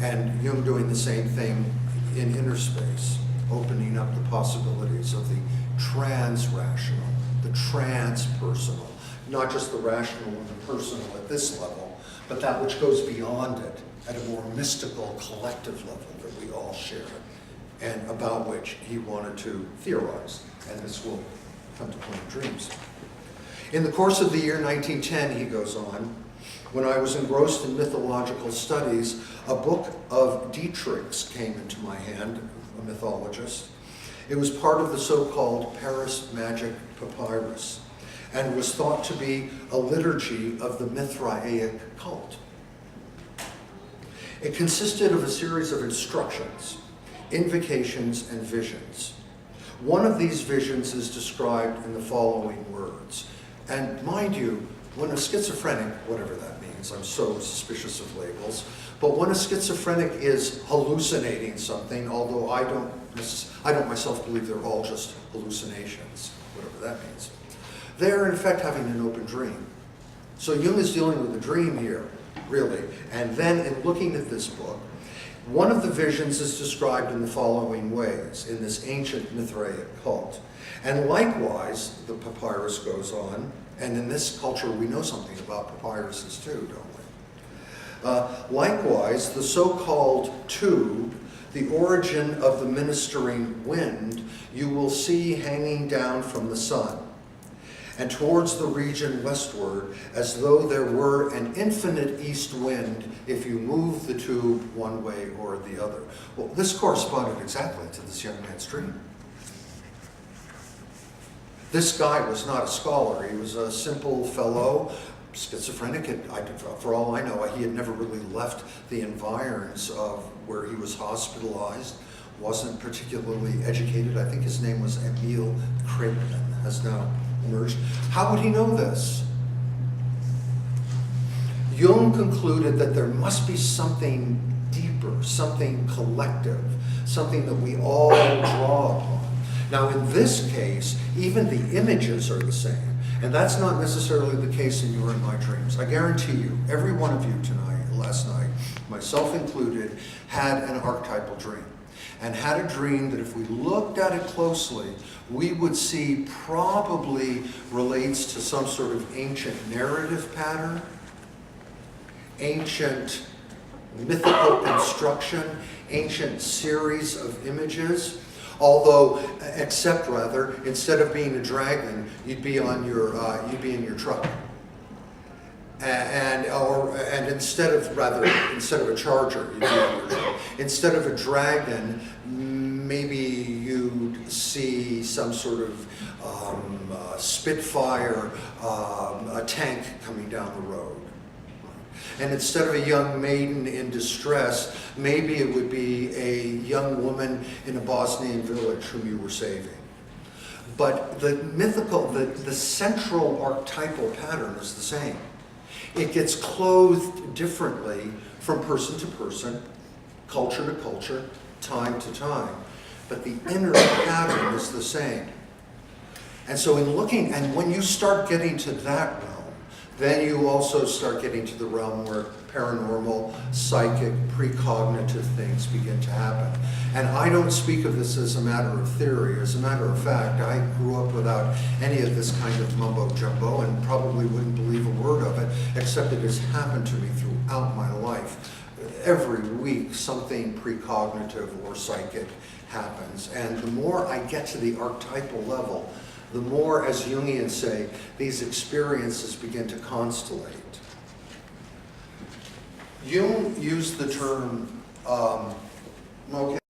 and Jung doing the same thing in inner space, opening up the possibilities of the trans-rational, the trans-personal, not just the rational and the personal at this level, but that which goes beyond it at a more mystical, collective level that we all share, and about which he wanted to theorize, and this will come to play in dreams. In the course of the year 1910, he goes on, when I was engrossed in mythological studies, a book of Dietrich's came into my hand, a mythologist. It was part of the so-called Paris Magic Papyrus, and was thought to be a liturgy of the Mithraic cult. It consisted of a series of instructions, invocations, and visions. One of these visions is described in the following words. And mind you, when a schizophrenic, whatever that means, I'm so suspicious of labels, but when a schizophrenic is hallucinating something, although I don't myself believe they're all just hallucinations, whatever that means, they're in fact having an open dream. So Jung is dealing with a dream here, really. And then in looking at this book, one of the visions is described in the following ways, in this ancient Mithraic cult. And likewise, the papyrus goes on, and in this culture we know something about papyruses too, don't we? Likewise, the so-called tube, the origin of the ministering wind, you will see hanging down from the sun, and towards the region westward, as though there were an infinite east wind if you move the tube one way or the other. Well, this corresponded exactly to this young man's dream. This guy was not a scholar. He was a simple fellow, schizophrenic. For all I know, he had never really left the environs of where he was hospitalized, wasn't particularly educated. I think his name was Emil Kripken, has now emerged. How would he know this? Jung concluded that there must be something deeper, something collective, something that we all draw upon. Now in this case, even the images are the same, and that's not necessarily the case in your and my dreams. I guarantee you, every one of you last night, myself included, had an archetypal dream. And had a dream that if we looked at it closely, we would see probably relates to some sort of ancient narrative pattern, ancient mythical construction, ancient series of images. Although, except rather, instead of being a dragon, you'd be in your truck. And instead of a charger, you'd be on your truck. Instead of a dragon, maybe you'd see some sort of Spitfire, a tank coming down the road. And instead of a young maiden in distress, maybe it would be a young woman in a Bosnian village whom you were saving. But the mythical, the central archetypal pattern is the same. It gets clothed differently from person to person, culture to culture, time to time. But the inner pattern is the same. And so in looking, and when you start getting to that realm, then you also start getting to the realm where paranormal, psychic, precognitive things begin to happen. And I don't speak of this as a matter of theory. As a matter of fact, I grew up without any of this kind of mumbo jumbo and probably wouldn't believe a word of it, except it has happened to me throughout my life. Every week, something precognitive or psychic happens. And the more I get to the archetypal level, the more, as Jungians say, these experiences begin to constellate. Jung used the term, okay,